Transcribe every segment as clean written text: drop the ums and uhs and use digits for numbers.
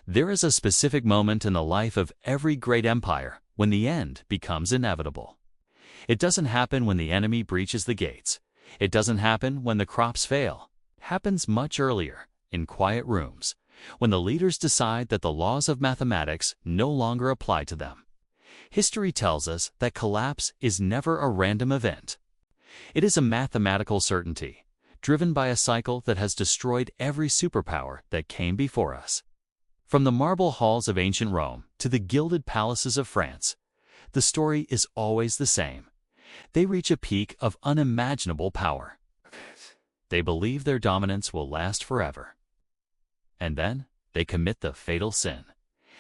There is a specific moment in the life of every great empire when the end becomes inevitable. It doesn't happen when the enemy breaches the gates. It doesn't happen when the crops fail. It happens much earlier, in quiet rooms, when the leaders decide that the laws of mathematics no longer apply to them. History tells us that collapse is never a random event. It is a mathematical certainty, driven by a cycle that has destroyed every superpower that came before us. From the marble halls of ancient Rome to the gilded palaces of France, the story is always the same. They reach a peak of unimaginable power. They believe their dominance will last forever. And then they commit the fatal sin.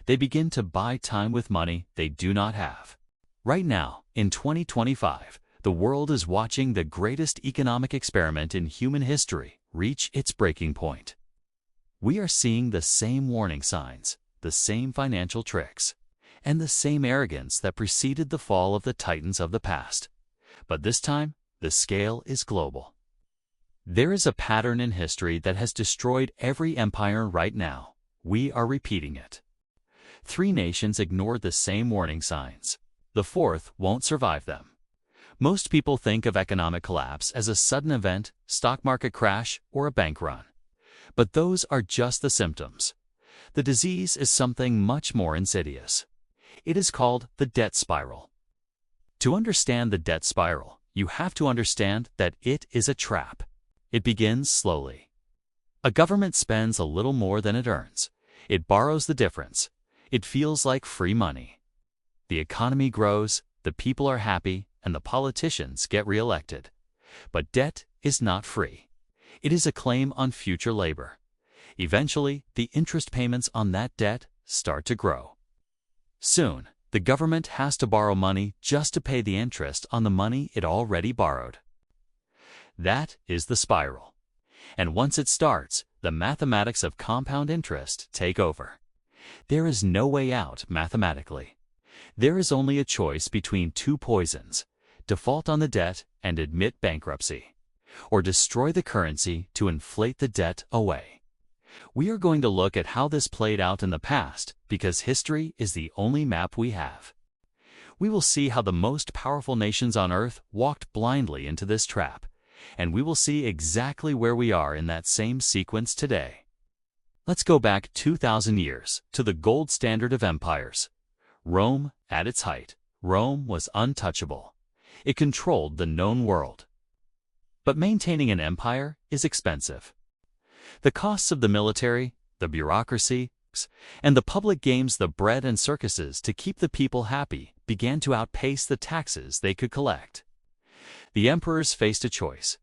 They begin to buy time with money they do not have. Right now, in 2025, the world is watching the greatest economic experiment in human history reach its breaking point. We are seeing the same warning signs, the same financial tricks, and the same arrogance that preceded the fall of the titans of the past. But this time, the scale is global. There is a pattern in history that has destroyed every empire right now. We are repeating it. 3 nations ignored the same warning signs. The 4th won't survive them. Most people think of economic collapse as a sudden event, stock market crash, or a bank run. But those are just the symptoms. The disease is something much more insidious. It is called the debt spiral. To understand the debt spiral, you have to understand that it is a trap. It begins slowly. A government spends a little more than it earns. It borrows the difference. It feels like free money. The economy grows, the people are happy, and the politicians get reelected. But debt is not free. It is a claim on future labor. Eventually, the interest payments on that debt start to grow. Soon, the government has to borrow money just to pay the interest on the money it already borrowed. That is the spiral. And once it starts, the mathematics of compound interest take over. There is no way out mathematically. There is only a choice between 2 poisons: default on the debt and admit bankruptcy, or destroy the currency to inflate the debt away. We are going to look at how this played out in the past because history is the only map we have. We will see how the most powerful nations on earth walked blindly into this trap, and we will see exactly where we are in that same sequence today. Let's go back 2,000 years to the gold standard of empires. Rome at its height. Rome was untouchable. It controlled the known world. But maintaining an empire is expensive. The costs of the military, the bureaucracy, and the public games, the bread and circuses to keep the people happy, began to outpace the taxes they could collect. The emperors faced a choice: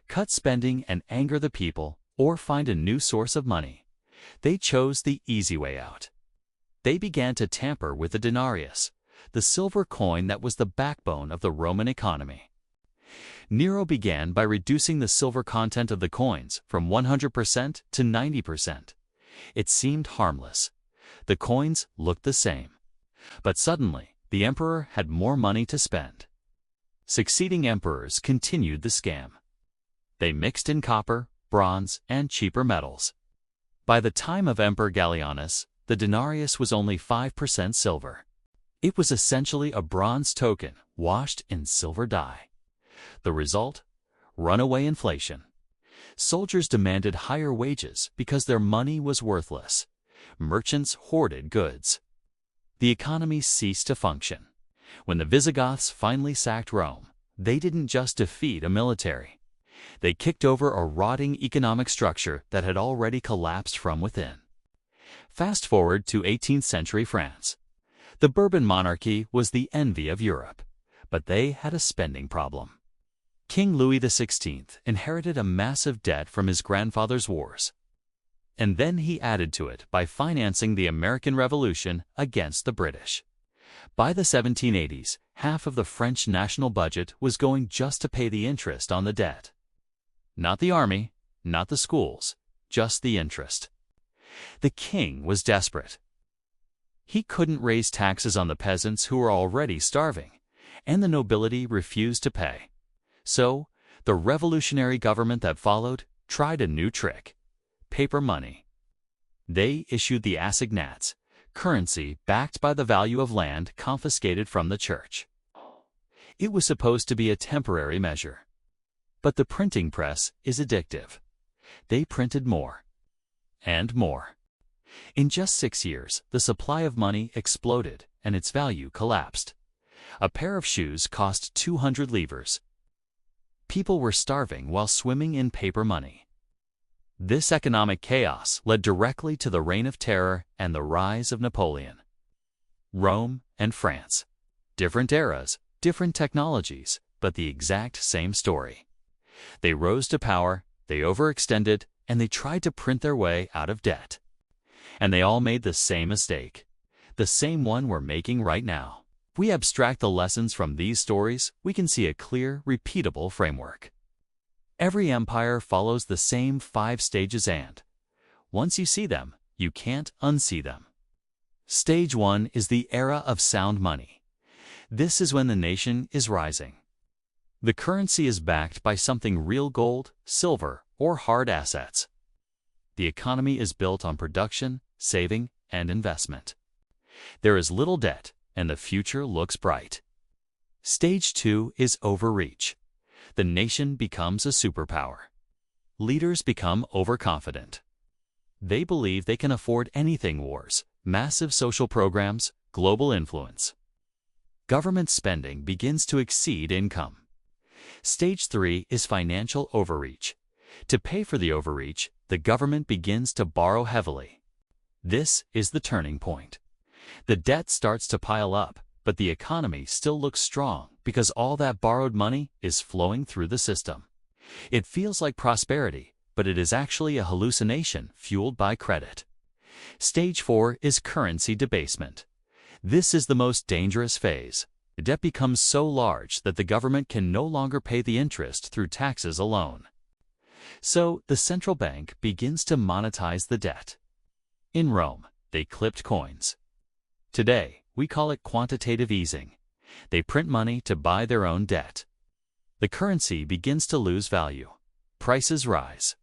cut spending and anger the people, or find a new source of money. They chose the easy way out. They began to tamper with the denarius, the silver coin that was the backbone of the Roman economy. Nero began by reducing the silver content of the coins from 100% to 90%. It seemed harmless. The coins looked the same. But suddenly, the emperor had more money to spend. Succeeding emperors continued the scam. They mixed in copper, bronze, and cheaper metals. By the time of Emperor Gallienus, the denarius was only 5% silver. It was essentially a bronze token washed in silver dye. The result? Runaway inflation. Soldiers demanded higher wages because their money was worthless. Merchants hoarded goods. The economy ceased to function. When the Visigoths finally sacked Rome, they didn't just defeat a military. They kicked over a rotting economic structure that had already collapsed from within. Fast forward to 18th century France. The Bourbon monarchy was the envy of Europe, but they had a spending problem. King Louis XVI inherited a massive debt from his grandfather's wars. And then he added to it by financing the American Revolution against the British. By the 1780s, half of the French national budget was going just to pay the interest on the debt. Not the army, not the schools, just the interest. The king was desperate. He couldn't raise taxes on the peasants who were already starving, and the nobility refused to pay. So, the revolutionary government that followed tried a new trick: paper money. They issued the Assignats, currency backed by the value of land confiscated from the church. It was supposed to be a temporary measure. But the printing press is addictive. They printed more and more. In just 6 years, the supply of money exploded and its value collapsed. A pair of shoes cost 200 livres. People were starving while swimming in paper money. This economic chaos led directly to the Reign of Terror and the rise of Napoleon. Rome and France. Different eras, different technologies, but the exact same story. They rose to power, they overextended, and they tried to print their way out of debt. And they all made the same mistake, the same one we're making right now. If we abstract the lessons from these stories, we can see a clear, repeatable framework. Every empire follows the same 5 stages, and once you see them, you can't unsee them. Stage 1 is the era of sound money. This is when the nation is rising. The currency is backed by something real: gold, silver, or hard assets. The economy is built on production, saving, and investment. There is little debt, and the future looks bright. Stage 2 is overreach. The nation becomes a superpower. Leaders become overconfident. They believe they can afford anything: wars, massive social programs, global influence. Government spending begins to exceed income. Stage 3 is financial overreach. To pay for the overreach, the government begins to borrow heavily. This is the turning point. The debt starts to pile up, but the economy still looks strong because all that borrowed money is flowing through the system. It feels like prosperity, but it is actually a hallucination fueled by credit. Stage 4 is currency debasement. This is the most dangerous phase. The debt becomes so large that the government can no longer pay the interest through taxes alone. So the central bank begins to monetize the debt. In Rome, they clipped coins. Today, we call it quantitative easing. They print money to buy their own debt. The currency begins to lose value. Prices rise.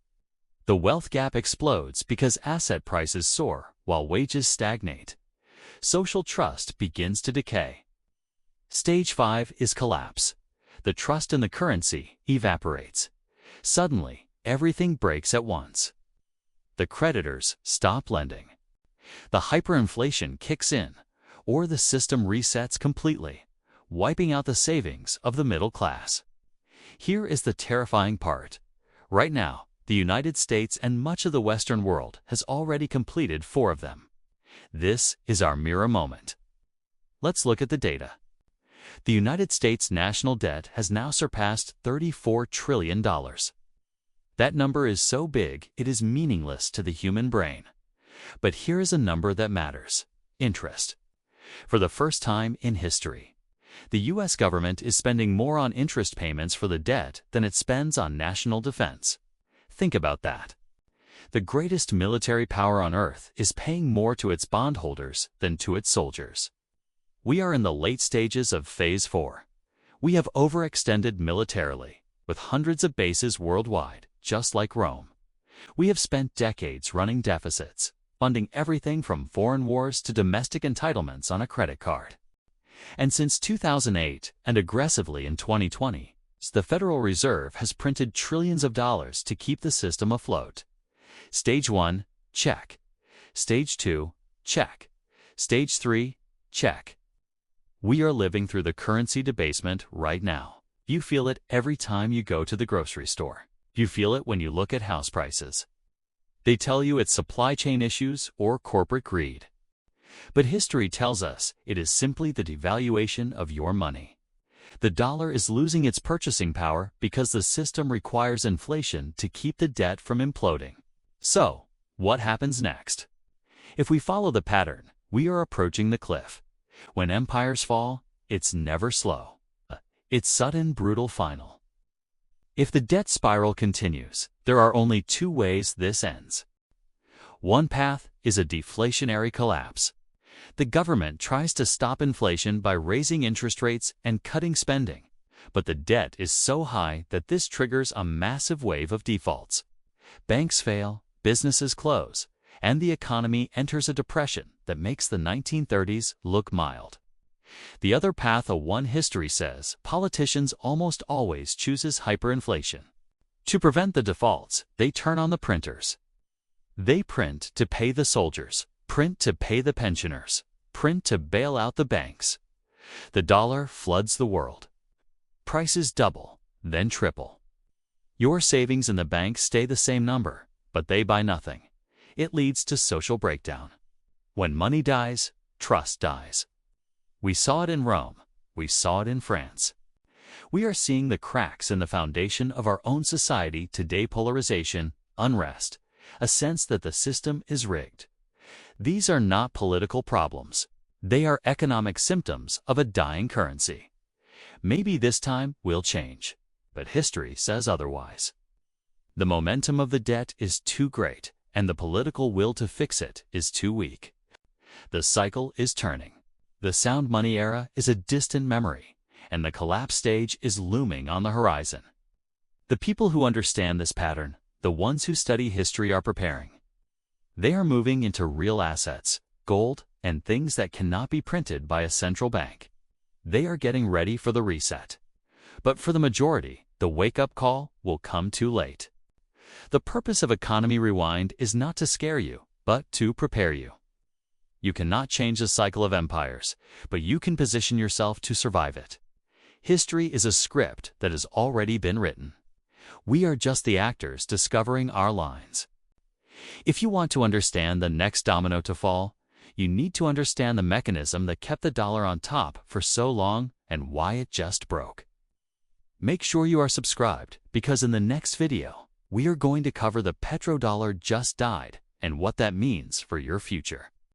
The wealth gap explodes because asset prices soar while wages stagnate. Social trust begins to decay. Stage 5 is collapse. The trust in the currency evaporates. Suddenly, everything breaks at once. The creditors stop lending. The hyperinflation kicks in, or the system resets completely, wiping out the savings of the middle class. Here is the terrifying part. Right now, the United States and much of the Western world has already completed 4 of them. This is our mirror moment. Let's look at the data. The United States national debt has now surpassed $34 trillion. That number is so big it is meaningless to the human brain. But here is a number that matters: interest. For the first time in history, the U.S. government is spending more on interest payments for the debt than it spends on national defense. Think about that. The greatest military power on earth is paying more to its bondholders than to its soldiers. We are in the late stages of Phase 4. We have overextended militarily, with hundreds of bases worldwide, just like Rome. We have spent decades running deficits, funding everything from foreign wars to domestic entitlements on a credit card. And since 2008, and aggressively in 2020, the Federal Reserve has printed trillions of dollars to keep the system afloat. Stage 1, check. Stage 2, check. Stage 3, check. We are living through the currency debasement right now. You feel it every time you go to the grocery store. You feel it when you look at house prices. They tell you it's supply chain issues or corporate greed. But history tells us it is simply the devaluation of your money. The dollar is losing its purchasing power because the system requires inflation to keep the debt from imploding. So, what happens next? If we follow the pattern, we are approaching the cliff. When empires fall, it's never slow. It's sudden, brutal, final. If the debt spiral continues, there are only 2 ways this ends. One path is a deflationary collapse. The government tries to stop inflation by raising interest rates and cutting spending, but the debt is so high that this triggers a massive wave of defaults. Banks fail, businesses close, and the economy enters a depression that makes the 1930s look mild. The other path one history says politicians almost always chooses hyperinflation. To prevent the defaults, they turn on the printers. They print to pay the soldiers, print to pay the pensioners, print to bail out the banks. The dollar floods the world. Prices double, then triple. Your savings in the bank stay the same number, but they buy nothing. It leads to social breakdown. When money dies, trust dies. We saw it in Rome. We saw it in France. We are seeing the cracks in the foundation of our own society today: polarization, unrest, a sense that the system is rigged. These are not political problems. They are economic symptoms of a dying currency. Maybe this time will change, but history says otherwise. The momentum of the debt is too great, and the political will to fix it is too weak. The cycle is turning. The sound money era is a distant memory, and the collapse stage is looming on the horizon. The people who understand this pattern, the ones who study history, are preparing. They are moving into real assets, gold, and things that cannot be printed by a central bank. They are getting ready for the reset. But for the majority, the wake-up call will come too late. The purpose of Economy Rewind is not to scare you, but to prepare you. You cannot change the cycle of empires, but you can position yourself to survive it. History is a script that has already been written. We are just the actors discovering our lines. If you want to understand the next domino to fall, you need to understand the mechanism that kept the dollar on top for so long and why it just broke. Make sure you are subscribed, because in the next video, we are going to cover the petrodollar just died and what that means for your future.